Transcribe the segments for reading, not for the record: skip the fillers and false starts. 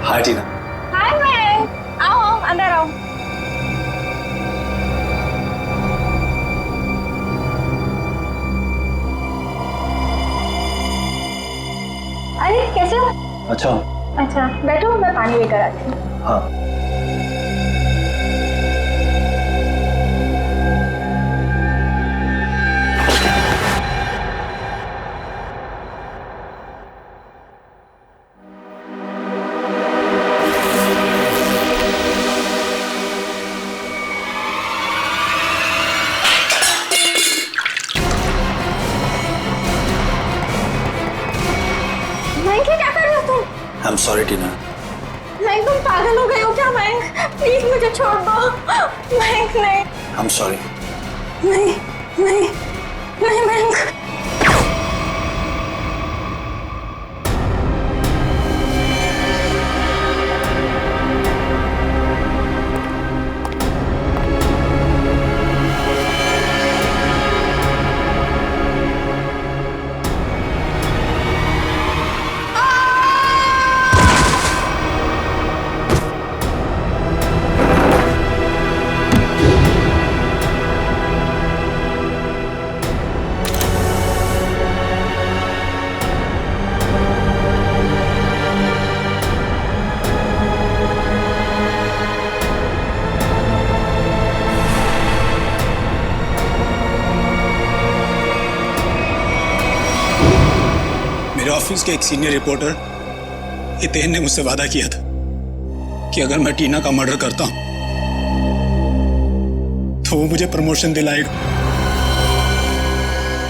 हाय टीना। हाय मयंक, आओ अंदर आओ। अरे कैसे हो? अच्छा बैठो, मैं पानी लेकर आती हूँ। हाँ। मयंक क्या कर रहे हो तुम? आई एम सॉरी टीना। मयंक तुम पागल हो गए हो क्या? मयंक प्लीज मुझे छोड़ दो। मयंक नहीं। I am sorry. नहीं नहीं नहीं मयंक। मेरे ऑफिस के एक सीनियर रिपोर्टर हितेन ने मुझसे वादा किया था कि अगर मैं टीना का मर्डर करता हूं तो वो मुझे प्रमोशन दिलाएगा।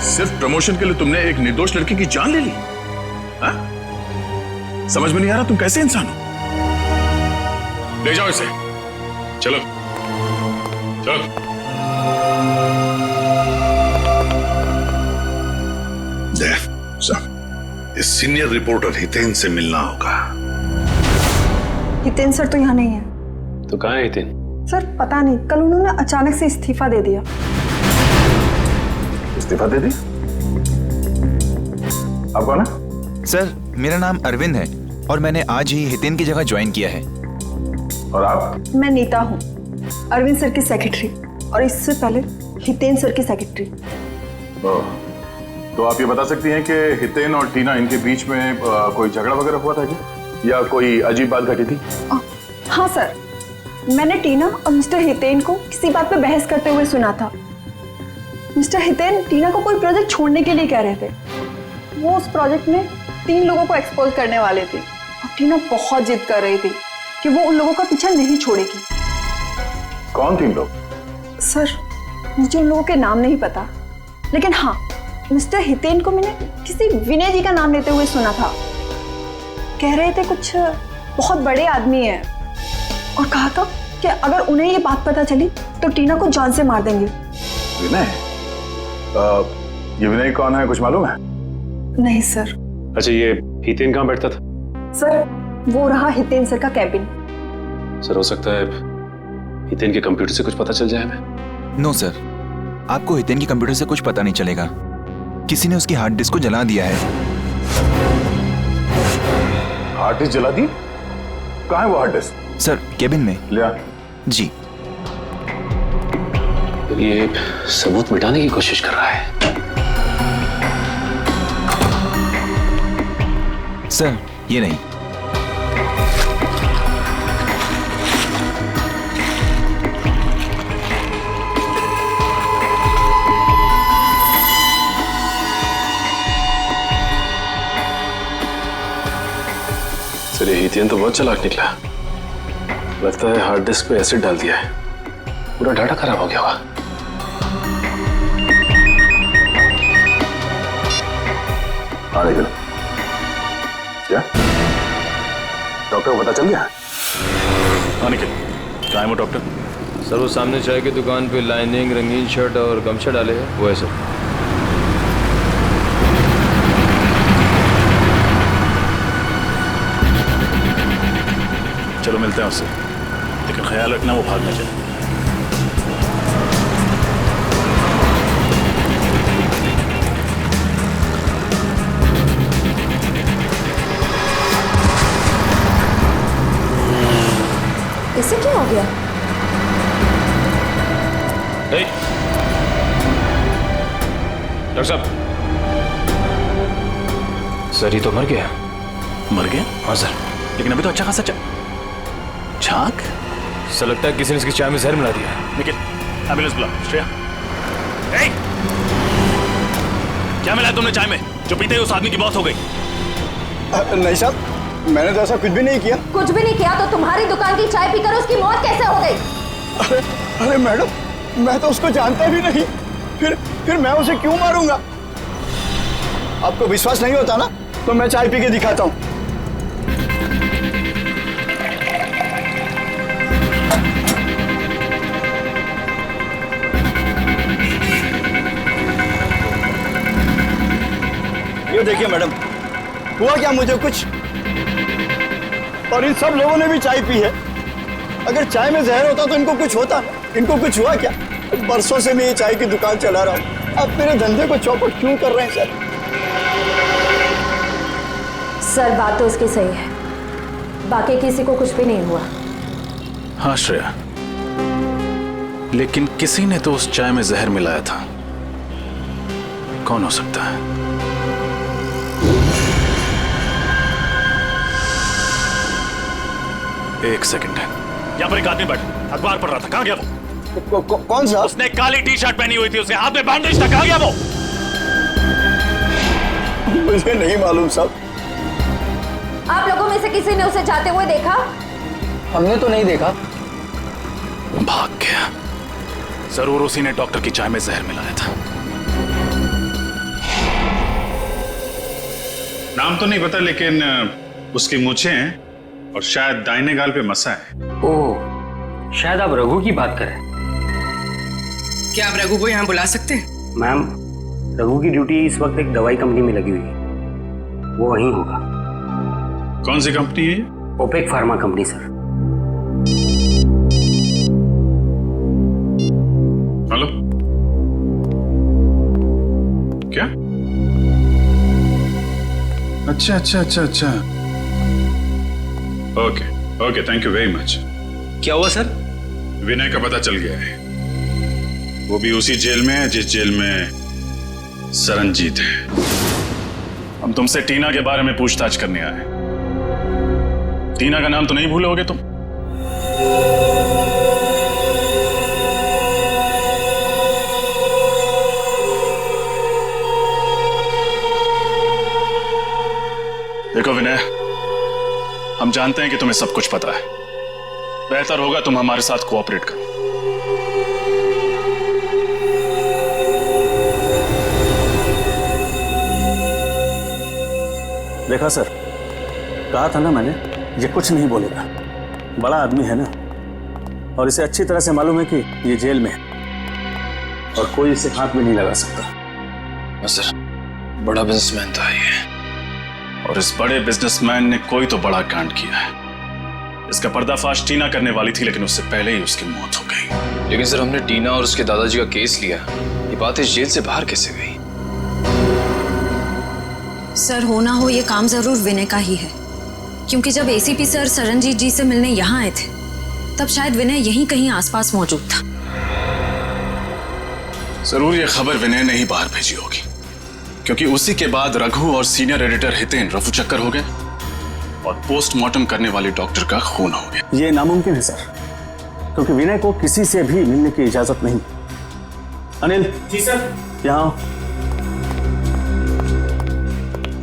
सिर्फ प्रमोशन के लिए तुमने एक निर्दोष लड़की की जान ले ली? हाँ? समझ में नहीं आ रहा तुम कैसे इंसान हो। ले जाओ इसे। चलो चलो। इस सीनियर रिपोर्टर हितेन से मिलना होगा। हितेन सर तो यहाँ नहीं है। तो कहाँ है हितेन? सर पता नहीं, कल उन्होंने अचानक से इस्तीफा दे दिया। इस्तीफा दे दी? आप कौन है? सर मेरा नाम अरविंद है और मैंने आज ही हितेन की जगह ज्वाइन किया है। और आप? मैं नीता हूँ, अरविंद सर की सेक्रेटरी, और इससे पहले हितेन सर की सेक्रेटरी। तो आप ये बता सकती हैं कि हितेन और टीना इनके बीच में कोई झगड़ा वगैरह हुआ था क्या, या कोई अजीब बात घटी थी? हाँ सर, मैंने टीना और मिस्टर हितेन को किसी बात पे बहस करते हुए सुना था। मिस्टर हितेन टीना को कोई प्रोजेक्ट छोड़ने के लिए कह रहे थे। वो उस प्रोजेक्ट में 3 लोगों को एक्सपोज करने वाले थे और टीना बहुत जिद कर रही थी कि वो उन लोगों का पीछा नहीं छोड़ेगी। कौन 3 लोग? सर मुझे उन लोगों के नाम नहीं पता, लेकिन हाँ मिस्टर हितेन को मैंने किसी विनय जी का नाम लेते हुए सुना था। कह रहे थे कुछ बहुत बड़े आदमी हैं और कहा था कि अगर उन्हें ये बात पता चली तो टीना को जान से मार देंगे। विनय? ये विनय कौन है, कुछ मालूम है? नहीं सर। अच्छा ये हितेन कहाँ बैठता था? सर वो रहा हितेन सर का कैबिन। सर हो सकता है हितेन के कंप्यूटर से कुछ पता चल जाए हमें। नो सर, आपको हितेन की कंप्यूटर से कुछ पता नहीं चलेगा। किसी ने उसकी हार्ड डिस्क को जला दिया है। हार्ड डिस्क जला दी? कहाँ है वो हार्ड डिस्क? सर केबिन में। लिया? जी। ये सबूत मिटाने की कोशिश कर रहा है। सर ये नहीं। सर ये हितेन तो बहुत चालाक निकला। लगता है हार्ड डिस्क पे एसिड डाल दिया है, पूरा डाटा खराब हो गया होगा। आने चलो। क्या डॉक्टर को पता चल गया? आने के कहाँ है वो डॉक्टर? सर वो सामने चाय की दुकान पे लाइनिंग, रंगीन शर्ट और गमछा डाले हैं, वो है सर। चलो मिलते हैं उससे, लेकिन ख्याल रखना वो भाग न जाए। इसे क्या हो गया? डॉक्टर साहब, सर ये तो मर गया। मर गया? हाँ सर। लेकिन अभी तो अच्छा खासा छाक। सर लगता है किसी ने इसकी चाय में जहर मिला दिया। निखिल, एम्बुलेंस बुला। श्रेया, क्या मिला तुमने चाय में जो पीते ही उस आदमी की मौत हो गई? नहीं साहब, मैंने तो ऐसा कुछ भी नहीं किया। कुछ भी नहीं किया तो तुम्हारी दुकान की चाय पीकर उसकी मौत कैसे हो गई? अरे मैडम, मैं तो उसको जानता भी नहीं, फिर मैं उसे क्यों मारूंगा? आपको विश्वास नहीं होता ना, तो मैं चाय पी के दिखाता हूँ। ये देखिए मैडम, हुआ क्या मुझे कुछ, और इन सब लोगों ने भी चाय पी है। अगर चाय में जहर होता तो इनको कुछ होता, इनको कुछ हुआ क्या? बरसों से मैं ये चाय की दुकान चला रहा हूँ, अब मेरे धंधे को चौपट क्यों कर रहे हैं सर? सर बात तो उसकी सही है, बाकी किसी को कुछ भी नहीं हुआ। हाँ श्रेया, लेकिन किसी ने तो उस चाय में जहर मिलाया था। कौन हो सकता है? एक सेकंड, यहाँ पर एक आदमी बैठा अखबार पढ़ रहा था। कहाँ गया वो? कौन सा? उसने काली टी शर्ट पहनी हुई थी, उसके हाथ में बैंडेज था। कहाँ गया वो? मुझे नहीं मालूम साहब। आप लोगों में से किसी ने उसे जाते हुए देखा? हमने तो नहीं देखा। भाग गया। जरूर उसी ने डॉक्टर की चाय में जहर मिलाया था। नाम तो नहीं पता, लेकिन उसकी मूछें हैं और शायद दाहिने गाल पे मसा है। ओह, शायद आप रघु की बात करें। क्या आप रघु को यहाँ बुला सकते हैं? मैम, रघु की ड्यूटी इस वक्त एक दवाई कंपनी में लगी हुई है, वो वहीं होगा। कौन सी कंपनी है? Opec pharma company sir. Hello, क्या? अच्छा अच्छा अच्छा अच्छा, okay okay, thank you very much. क्या हुआ सर? विनय का पता चल गया है, वो भी उसी जेल में है जिस जेल में सरनजीत है। हम तुमसे टीना के बारे में पूछताछ करने आए। टीना का नाम तो नहीं भूलोगे तुम? देखो विनय, हम जानते हैं कि तुम्हें सब कुछ पता है। बेहतर होगा तुम हमारे साथ कोऑपरेट करो। देखा सर, कहा था ना मैंने, ये कुछ नहीं बोलेगा। बड़ा आदमी है ना, और इसे अच्छी तरह से मालूम है कि ये जेल में है और कोई इसे हाथ भी नहीं लगा सकता। सर, बड़ा बिजनेसमैन था ये, और इस बड़े बिजनेसमैन ने कोई तो बड़ा कांड किया है। इसका पर्दाफाश टीना करने वाली थी, लेकिन उससे पहले ही उसकी मौत हो गई। लेकिन सर, हमने टीना और उसके दादाजी का केस लिया, ये बात इस जेल से बाहर कैसे गई? सर, हो ना हो ये काम जरूर विनय का ही है, क्योंकि जब एसीपी सर सरनजीत जी से मिलने यहाँ आए थे, तब शायद विनय यहीं कहीं आसपास मौजूद था। जरूर ये खबर विनय ने ही बाहर भेजी होगी, क्योंकि उसी के बाद रघु और सीनियर एडिटर हितेन रफू चक्कर हो गए और पोस्टमार्टम करने वाले डॉक्टर का खून हो गया। ये नामुमकिन है सर, क्योंकि विनय को किसी से भी मिलने की इजाजत नहीं। अनिल जी सर, यहाँ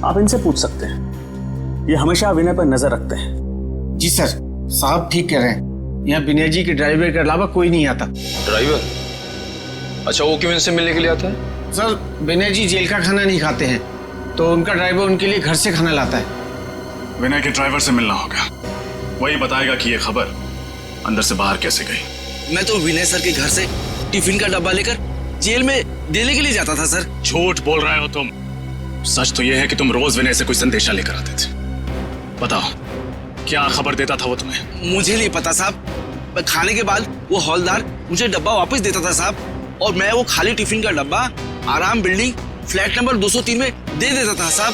आप इनसे पूछ सकते हैं, ये हमेशा विनय पर नजर रखते हैं। जी सर, साहब ठीक कह रहे हैं, यहाँ विनय जी के ड्राइवर के अलावा कोई नहीं आता। ड्राइवर? अच्छा, वो क्यों इनसे मिलने के लिए आता है? सर, विनय जी जेल का खाना नहीं खाते हैं, तो उनका ड्राइवर उनके लिए घर से खाना लाता है। विनय के ड्राइवर से मिलना होगा, वही बताएगा कि ये खबर अंदर से बाहर कैसे गई। मैं तो विनय सर के घर से टिफिन का डब्बा लेकर जेल में देने के लिए जाता था सर। झूठ बोल रहे हो तुम। सच तो यह है कि तुम रोज विनय से कोई संदेशा लेकर आते थे। बताओ, क्या खबर देता था वो तुम्हें? मुझे नहीं पता साहब, खाने के बाद वो हौलदार मुझे डब्बा वापस देता था साहब, और मैं वो खाली टिफिन का डब्बा आराम बिल्डिंग फ्लैट नंबर 203 में दे देता था साहब।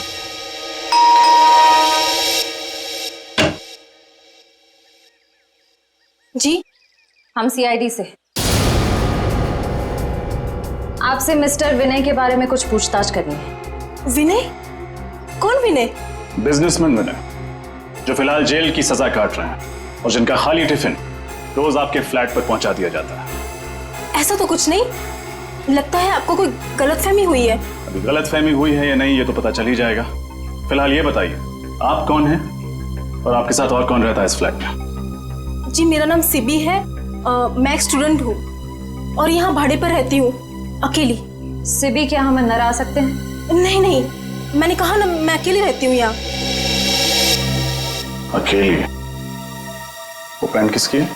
जी, हम सीआईडी से आपसे मिस्टर विनय के बारे में कुछ पूछताछ करनी है। विनय? कौन विनय? बिजनेसमैन विनय, जो फिलहाल जेल की सजा काट रहे हैं और जिनका खाली टिफिन रोज आपके फ्लैट पर पहुंचा दिया जाता है। ऐसा तो कुछ नहीं, लगता है आपको कोई गलतफहमी हुई है। अभी गलतफहमी हुई है या नहीं ये तो पता चल ही जाएगा। फिलहाल ये बताइए, आप कौन हैं और आपके साथ और कौन रहता है इस फ्लैट में? जी, मेरा नाम सिबी है, मैं एक स्टूडेंट हूँ और यहाँ भाड़े पर रहती हूँ, अकेली। सिबी, क्या हम अंदर आ सकते हैं? नहीं नहीं, मैंने कहा ना, मैं अकेली रहती हूँ यहाँ। अकेली? वो पेन किसकी है?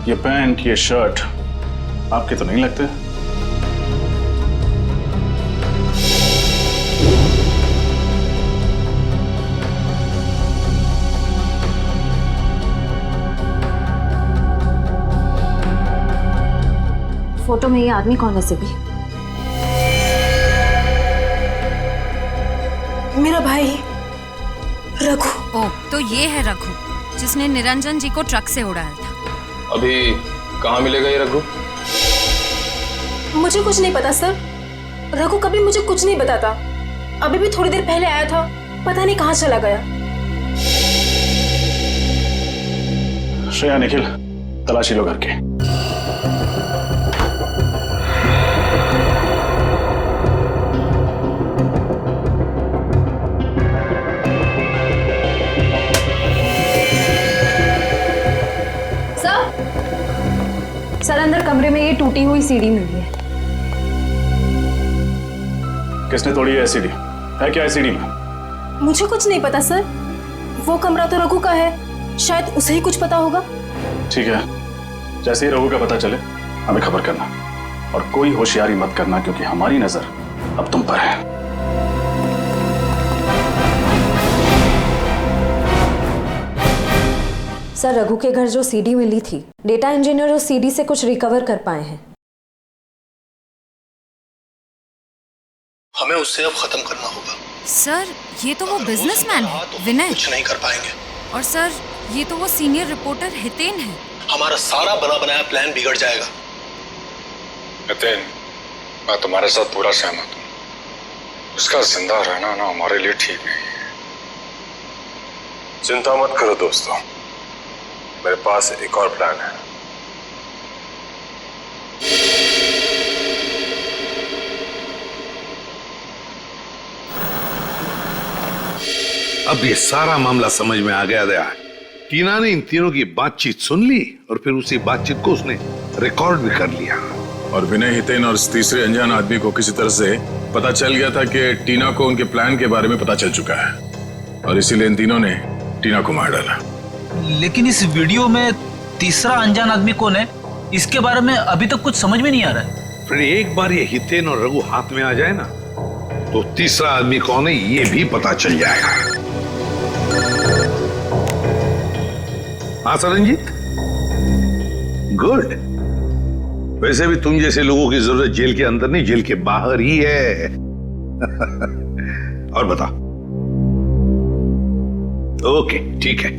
ये पैंट, ये शर्ट आपके तो नहीं लगते? फोटो में ये आदमी कौन है सिबी? मेरा भाई रघु। ओ, तो ये है रघु जिसने निरंजन जी को ट्रक से उड़ाया था। अभी कहाँ मिलेगा ये रघु? मुझे कुछ नहीं पता सर, रघु कभी मुझे कुछ नहीं बताता। अभी भी थोड़ी देर पहले आया था, पता नहीं कहाँ चला गया। श्रेया, निखिल, तलाशी लो घर के। सर, अंदर कमरे में ये टूटी हुई सीढ़ी मिली है। किसने तोड़ी है सीढ़ी? है क्या है सीढ़ी में? मुझे कुछ नहीं पता सर, वो कमरा तो रघु का है, शायद उसे ही कुछ पता होगा। ठीक है, जैसे ही रघु का पता चले हमें खबर करना, और कोई होशियारी मत करना क्योंकि हमारी नजर अब तुम पर है। सर, रघु के घर जो सीडी मिली थी, डेटा इंजीनियर उस सीडी से कुछ रिकवर कर पाए हैं। हमें उससे अब खत्म करना होगा। सर, ये तो वो बिजनेसमैन है विनय। कुछ नहीं कर पाएंगे। और सर, ये तो वो सीनियर रिपोर्टर हितेन है। हमारा सारा बना बनाया प्लान बिगड़ जाएगा। हितेन, मैं तुम्हारे साथ पूरा सहमत हूँ। उसका जिंदा रहना ना हमारे लिए ठीक नहीं है। चिंता मत करो दोस्तों, मेरे पास एक और प्लान है। अब ये सारा मामला समझ में आ गया। टीना ने इन तीनों की बातचीत सुन ली और फिर उसी बातचीत को उसने रिकॉर्ड भी कर लिया। और विनय, हितेन और इस तीसरे अनजान आदमी को किसी तरह से पता चल गया था कि टीना को उनके प्लान के बारे में पता चल चुका है, और इसीलिए इन तीनों ने टीना को मार डाला। लेकिन इस वीडियो में तीसरा अनजान आदमी कौन है, इसके बारे में अभी तक कुछ समझ में नहीं आ रहा है। फिर एक बार ये हितेन और रघु हाथ में आ जाए ना, तो तीसरा आदमी कौन है ये भी पता चल जाएगा। हाँ सरनजीत, गुड। वैसे भी तुम जैसे लोगों की जरूरत जेल के अंदर नहीं, जेल के बाहर ही है। और बता। ओके, ठीक है,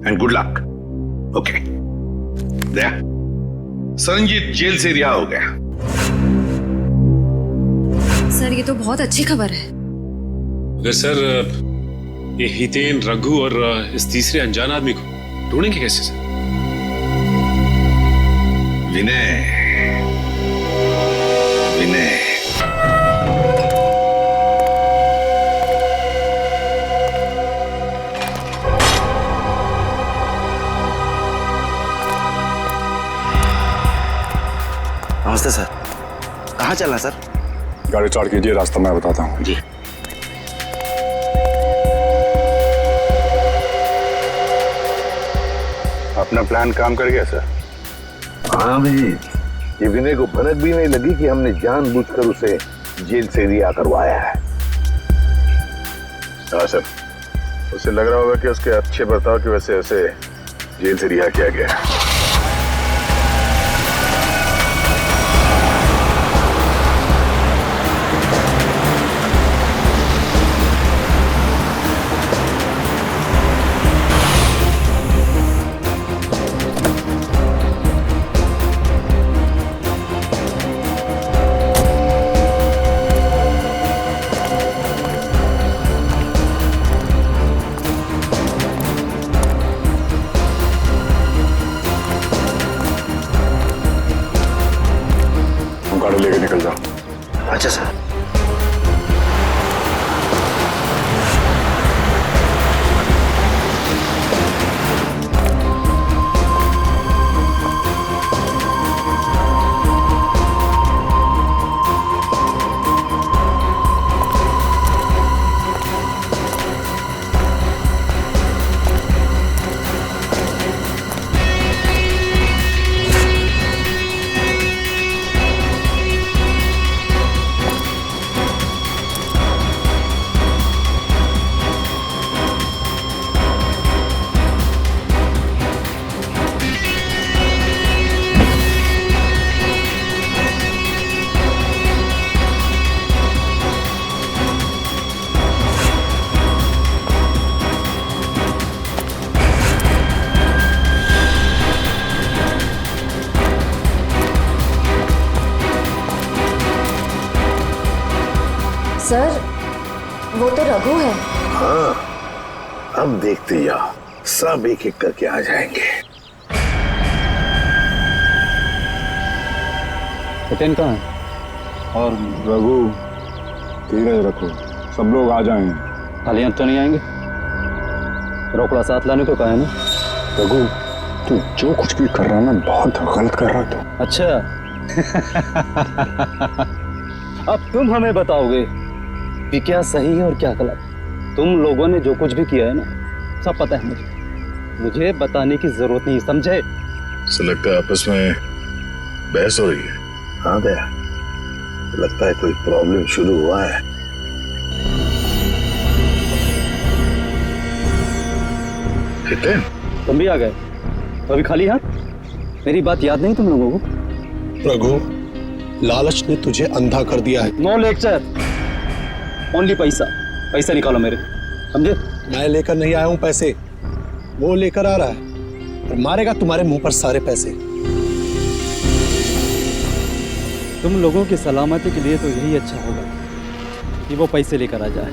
and good luck. Okay, Daya, Saranjit jail से रिहा हो गया। सर, ये तो बहुत अच्छी खबर है। अगर सर ये हितेन, रघु और इस तीसरे अनजान आदमी को ढूंढेंगे कैसे सर? विनय, विनय, नमस्ते सर, कहाँ चलना सर? गाड़ी स्टार्ट कीजिए, रास्ता मैं बताता हूँ। जी। अपना प्लान काम कर गया सर? हाँ भाई, ये विनय को भनक भी नहीं लगी कि हमने जानबूझकर उसे जेल से रिहा करवाया है। हाँ सर, उसे लग रहा होगा कि उसके अच्छे बर्ताव की वजह से उसे जेल से रिहा किया गया है। गाड़ी लेके निकल जाओ। अच्छा सर। सर, वो तो रघु है। हाँ, अब देखते जाओ, सब एक एक करके आ जाएंगे। हितेन कहाँ है? और रघु? धीरज रखो, सब लोग आ जाएंगे। खाली हम तो नहीं आएंगे। रोकड़ा साथ लाने को कहा है ना। रघु, तू जो कुछ भी कर रहा है ना, बहुत गलत कर रहा है तू। अच्छा अब तुम हमें बताओगे कि क्या सही है और क्या गलत। तुम लोगों ने जो कुछ भी किया है ना, सब पता है मुझे बताने की जरूरत नहीं, समझे? ऐसा लगता है आपस में बहस हो रही है। हाँ दया, लगता है कोई प्रॉब्लम शुरू हुआ है। हितेन, तुम भी आ गए? अभी खाली हाथ? मेरी बात याद नहीं तुम लोगों को? रघु, लालच ने तुझे अंधा कर दिया है। नो लेक्चर, ओनली पैसा। पैसा निकालो मेरे, समझे? मैं लेकर नहीं आया हूं पैसे, वो लेकर आ रहा है और मारेगा तुम्हारे मुंह पर सारे पैसे। तुम लोगों की सलामती के लिए तो यही अच्छा होगा कि वो पैसे लेकर आ जाए,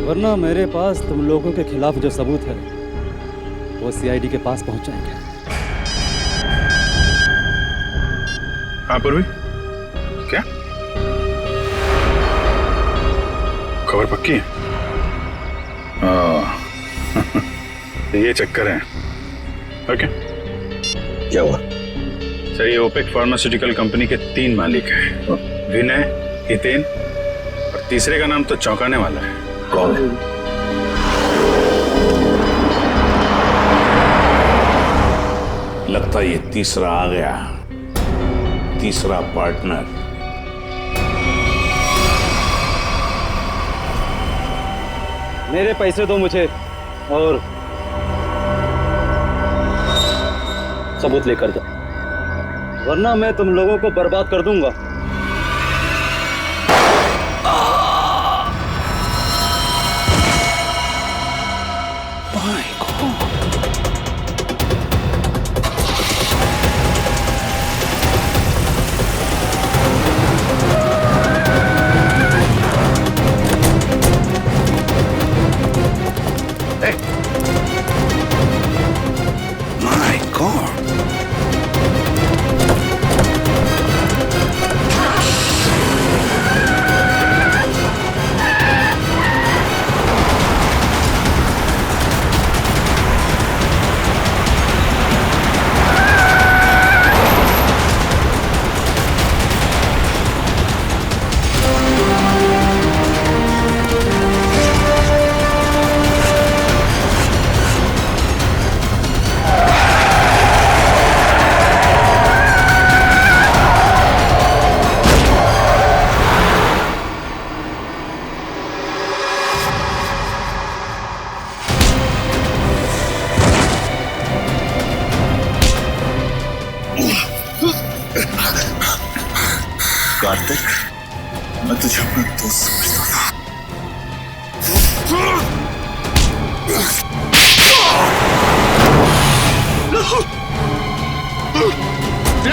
वरना मेरे पास तुम लोगों के खिलाफ जो सबूत है वो सीआईडी के पास पहुंच जाएंगे। हाँ पूर्वी, क्या खबर पक्की है? ये चक्कर है। ओके, क्या हुआ? सर, ये ओपेक फार्मास्यूटिकल कंपनी के 3 मालिक हैं, विनय, हितेन और तीसरे का नाम तो चौंकाने वाला है। कौन है? लगता है ये तीसरा आ गया, तीसरा पार्टनर। मेरे पैसे दो मुझे और सबूत लेकर जाओ, वरना मैं तुम लोगों को बर्बाद कर दूंगा। मैं तुझे अपना दोस्त समझता था।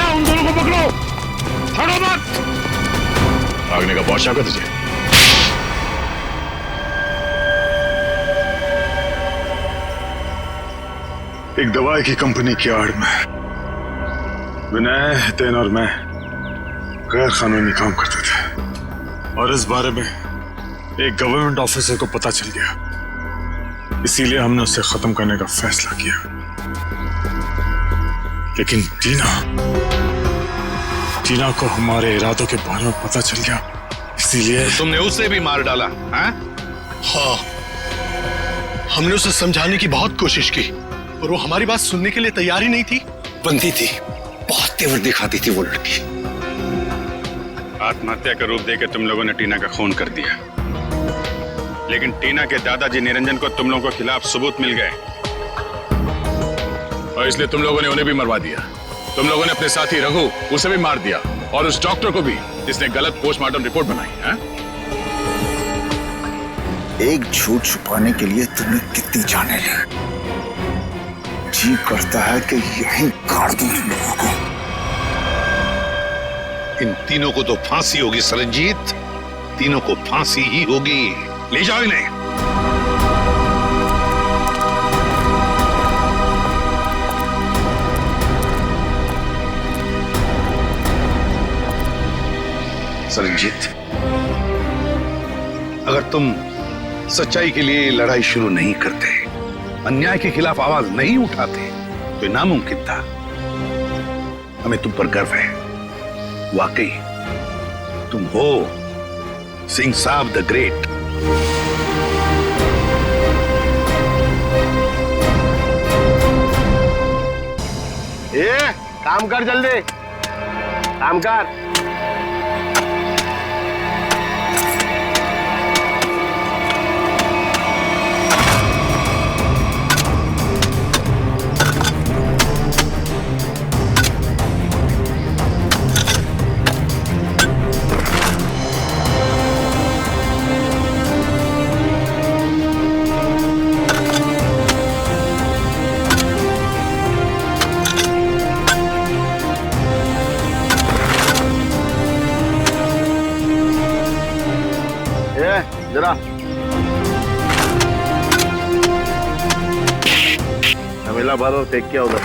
उन दोनों को पकड़ो, हटो मत। भागने का बहुत शौक है तुझे। एक दवाई की कंपनी की आड़ में विनय, हितेन और मैं गैर कानूनी काम करते थे और इस बारे में एक गवर्नमेंट ऑफिसर को पता चल गया। इसीलिए हमने उसे खत्म करने का फैसला किया। लेकिन टीना को हमारे इरादों के बारे में पता चल गया, इसीलिए तुमने उसे भी मार डाला? हाँ, हमने उसे समझाने की बहुत कोशिश की और वो हमारी बात सुनने के लिए तैयार ही नहीं थी। बनती थी, बहुत तेवर दिखाती थी वो लड़की। आत्महत्या का रूप देकर तुम लोगों ने टीना का खून कर दिया, लेकिन टीना के दादाजी निरंजन को तुम लोगों के खिलाफ सबूत मिल गए और इसलिए तुम लोगों ने उन्हें भी मरवा दिया। तुम लोगों ने अपने साथी रघु, उसे भी मार दिया और उस डॉक्टर को भी जिसने गलत पोस्टमार्टम रिपोर्ट बनाई है। एक झूठ छुपाने के लिए तुमने कितनी जाने ली। जी करता है कि यहीं काट दूं तुम लोगों को। इन तीनों को तो फांसी होगी सरनजीत, तीनों को फांसी ही होगी। ले जाओ इन्हें। सरनजीत, अगर तुम सच्चाई के लिए लड़ाई शुरू नहीं करते, अन्याय के खिलाफ आवाज नहीं उठाते, तो ये नामुमकिन था। हमें तुम पर गर्व है। वाकई तुम हो सिंह साहब द ग्रेट। काम कर जल्दी, काम कर। जरा तमिला भर और फेंक किया उधर।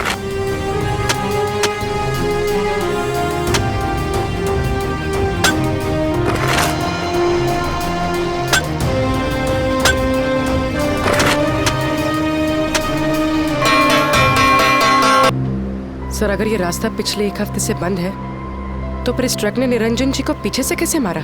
सर, अगर ये रास्ता पिछले एक हफ्ते से बंद है तो फिर इस ट्रक ने निरंजन जी को पीछे से कैसे मारा?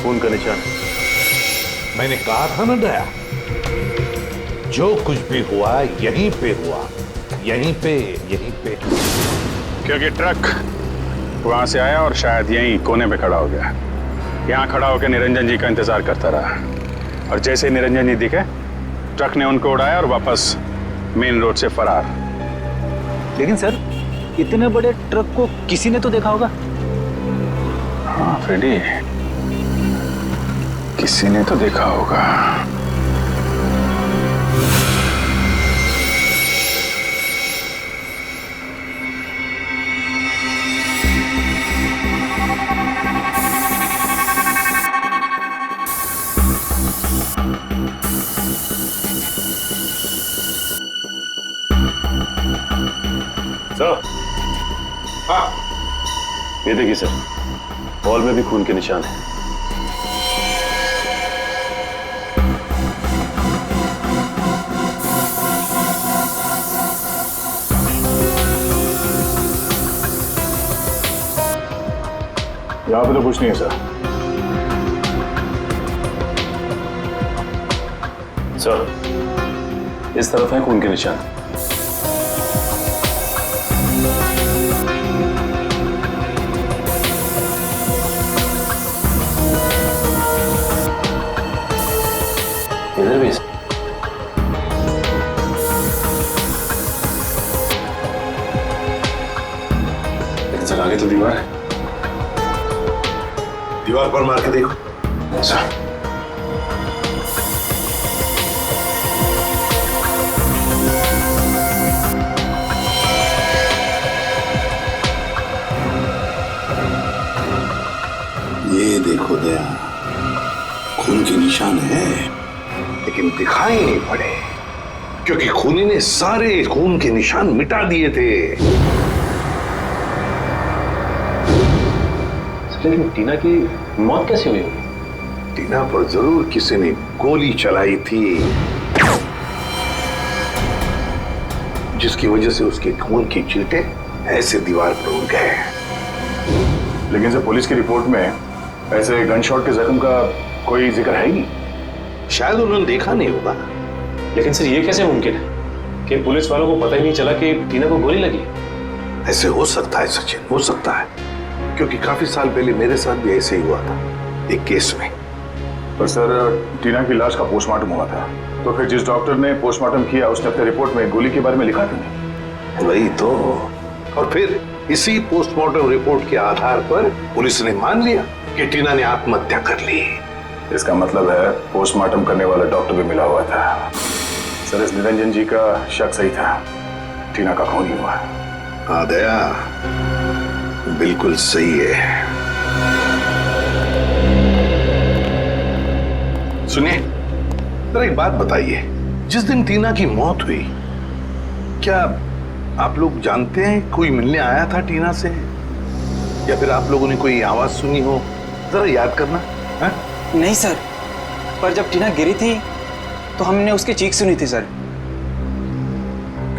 खून का निशान। मैंने कहा था ना दया, जो कुछ भी हुआ यहीं पे हुआ, यहीं पे। क्योंकि ट्रक वहां से आया और शायद यहीं कोने पे खड़ा हो गया। यहाँ खड़ा होकर निरंजन जी का इंतजार करता रहा और जैसे ही निरंजन जी दिखे, ट्रक ने उनको उड़ाया और वापस मेन रोड से फरार। लेकिन सर, इतने बड़े ट्रक को किसी ने तो देखा होगा। हाँ फ्रेडी, किसी ने तो देखा होगा। सर, हाँ, ये देखिए सर, वॉल में भी खून के निशान है। यहाँ पे तो कुछ नहीं है सर, इस तरफ है खून के निशान। इधर भी लेकिन सर आगे तो दीवार है। दीवार पर मार के देखो। अच्छा ये देखो दया, खून के निशान है लेकिन दिखाई नहीं पड़े क्योंकि खूनी ने सारे खून के निशान मिटा दिए थे। लेकिन टीना की मौत कैसे हुई होगी? टीना पर जरूर किसी ने गोली चलाई थी जिसकी वजह से उसके खून की चींटे ऐसे दीवार पर उड़ गए। लेकिन सर पुलिस की रिपोर्ट में ऐसे गन शॉट के जख्म का कोई जिक्र है ही नहीं। शायद उन्होंने देखा नहीं होगा। लेकिन सर ये कैसे मुमकिन है कि पुलिस वालों को पता ही नहीं चला कि टीना को गोली लगी? ऐसे हो सकता है सचिन, हो सकता है, क्योंकि काफी साल पहले मेरे साथ भी ऐसे ही हुआ था एक केस में। पर सर टीना की लाश का पोस्टमार्टम हुआ था, तो फिर जिस डॉक्टर ने पोस्टमार्टम किया उसने अपने रिपोर्ट में गोली के बारे में लिखा था नहीं? वही तो। और फिर इसी पोस्टमार्टम रिपोर्ट के आधार पर पुलिस ने मान लिया कि टीना ने आत्महत्या कर ली। इसका मतलब है पोस्टमार्टम करने वाला डॉक्टर भी मिला हुआ था। सर इस निरंजन जी का शक सही था, टीना का खून ही हुआ। हाँ दया, बिल्कुल सही है। सुनिए जरा एक बात बताइए, जिस दिन टीना की मौत हुई क्या आप लोग जानते हैं कोई मिलने आया था टीना से, या फिर आप लोगों ने कोई आवाज सुनी हो? जरा याद करना। है? नहीं सर, पर जब टीना गिरी थी तो हमने उसकी चीख सुनी थी सर।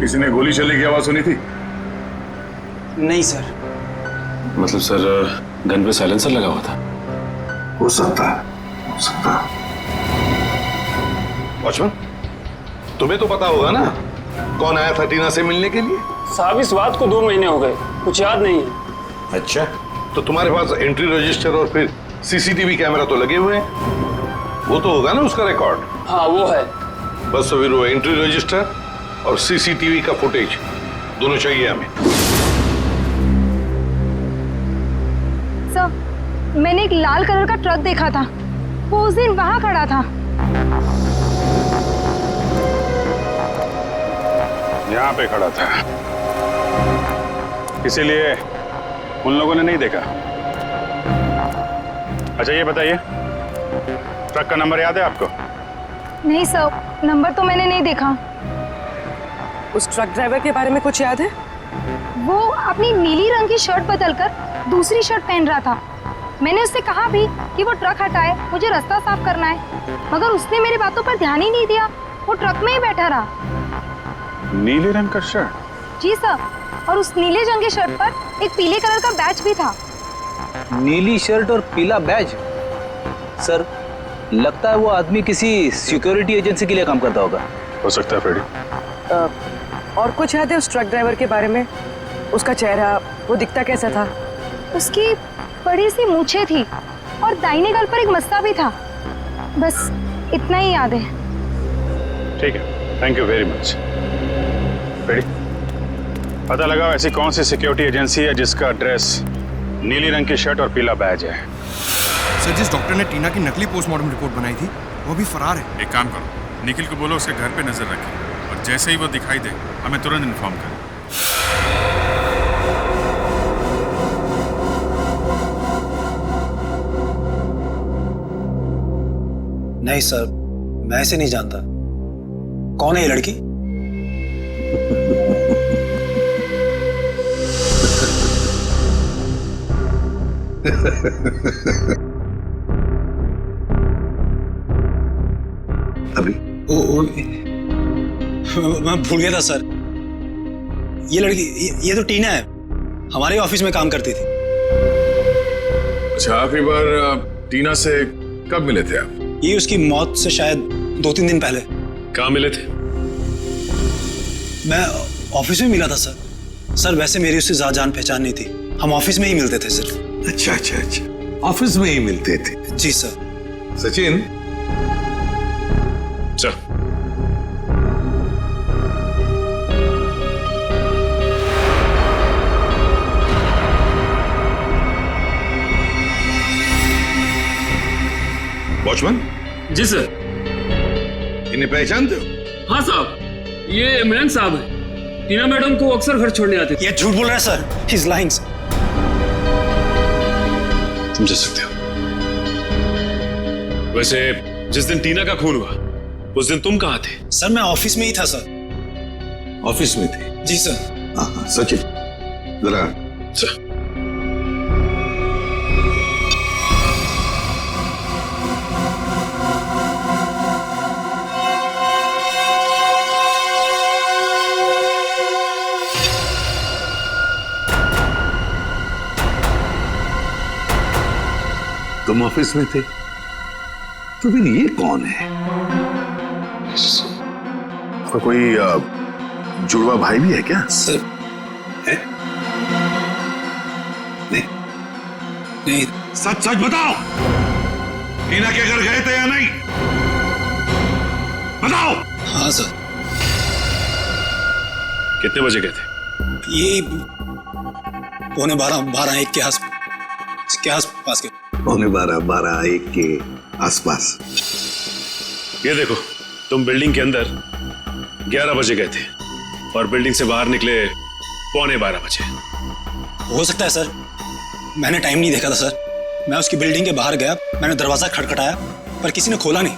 किसी ने गोली चलने की आवाज सुनी थी? नहीं सर। मतलब सर गन पे साइलेंसर लगा हुआ था? हो सकता है, हो सकता है। वॉचमैन, तुम्हें तो पता होगा ना कौन आया था टीना से मिलने के लिए? साहब इस बात को 2 महीने हो गए, कुछ याद नहीं है। अच्छा, तो तुम्हारे पास एंट्री रजिस्टर और फिर सीसीटीवी कैमरा तो लगे हुए हैं, वो तो होगा ना उसका रिकॉर्ड? हाँ वो है। बस फिर वो एंट्री रजिस्टर और सीसीटीवी का फुटेज दोनों चाहिए हमें। सर, मैंने एक लाल कलर का ट्रक देखा था, वो उस दिन वहां खड़ा था। यहाँ पे खड़ा था, इसीलिए उन लोगों ने नहीं देखा। अच्छा ये बताइए, ट्रक का नंबर याद है आपको? नहीं सर, नंबर तो मैंने नहीं देखा। उस ट्रक ड्राइवर के बारे में कुछ याद है? वो अपनी नीली रंग की शर्ट बदलकर दूसरी शर्ट पहन रहा था। मैंने उससे कहा भी कि वो ट्रक हटाए, मुझे रास्ता साफ करना है, मगर उसने मेरी बातों पर ध्यान ही नहीं दिया, वो ट्रक में ही बैठा रहा। नीले रंग का शर्ट? जी सर, और उस नीले रंग की शर्ट पर एक पीले कलर का बैच भी था। नीली शर्ट और पीला बैज? सर लगता है वो आदमी किसी सिक्योरिटी एजेंसी के लिए काम करता होगा। हो सकता है फ्रेडी। और कुछ याद है उस ट्रक ड्राइवर के बारे में? उसका चेहरा, वो दिखता कैसा था? उसकी बड़ी सी मूछें थी और दाहिने गाल पर एक मस्सा भी था, बस इतना ही याद है। ठीक है, thank you very much. Freddy, पता लगाओ ऐसी कौन सी सिक्योरिटी एजेंसी है जिसका ड्रेस नीली रंग की शर्ट और पीला बैज है। सर, जिस डॉक्टर ने टीना की नकली पोस्टमार्टम रिपोर्ट बनाई थी वो भी फरार है। एक काम करो, निखिल को बोलो उसके घर पे नजर रखे और जैसे ही वो दिखाई दे हमें तुरंत इन्फॉर्म करें। नहीं सर, मैं ऐसे नहीं जानता। कौन है ये लड़की? अभी मैं भूल गया था सर। ये लड़की, ये तो टीना है, हमारे ऑफिस में काम करती थी। अच्छा, आखिरी बार टीना से कब मिले थे आप? ये उसकी मौत से शायद 2-3 दिन पहले। कहाँ मिले थे? मैं ऑफिस में मिला था सर। सर वैसे मेरी उससे ज्यादा जान पहचान नहीं थी, हम ऑफिस में ही मिलते थे सिर्फ। अच्छा अच्छा अच्छा, ऑफिस में ही मिलते थे? जी सर। सचिन, चल। वॉचमैन जी सर। इन्हें पहचानते हो? हाँ साहब, ये इमरान साहब है। टीना मैडम को अक्सर घर छोड़ने आते थे। ये झूठ बोल रहा है सर, ही इज लाइंग। तुम जा सकते हो। वैसे जिस दिन टीना का खून हुआ उस दिन तुम कहाँ थे? सर मैं ऑफिस में ही था सर। ऑफिस में थे? जी सर। हाँ सचिन जरा सर। तुम ऑफिस में थे तो फिर ये कौन है? आपका कोई जुड़वा भाई भी है क्या? सर है? नहीं। सच सच बताओ, टीना के घर गए थे या नहीं? बताओ। हाँ सर। कितने बजे गए थे? ये 11:15 के आसपास के। 11:15 के आसपास। ये देखो, तुम बिल्डिंग के अंदर 11 बजे गए थे और बिल्डिंग से बाहर निकले 11:15 बजे। हो सकता है सर, मैंने टाइम नहीं देखा था सर। मैं उसकी बिल्डिंग के बाहर गया, मैंने दरवाजा खटखटाया पर किसी ने खोला नहीं।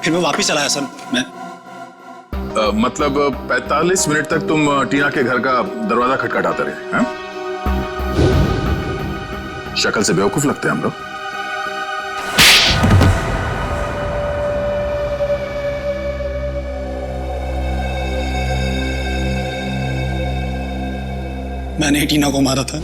फिर मैं वापस चला आया सर। मैं मतलब 45 मिनट तक तुम टीना के घर का दरवाजा खटखटाते रहे हैं? शक्ल से बेवकूफ लगते हैं हम लोग। मैंने टीना को मारा था।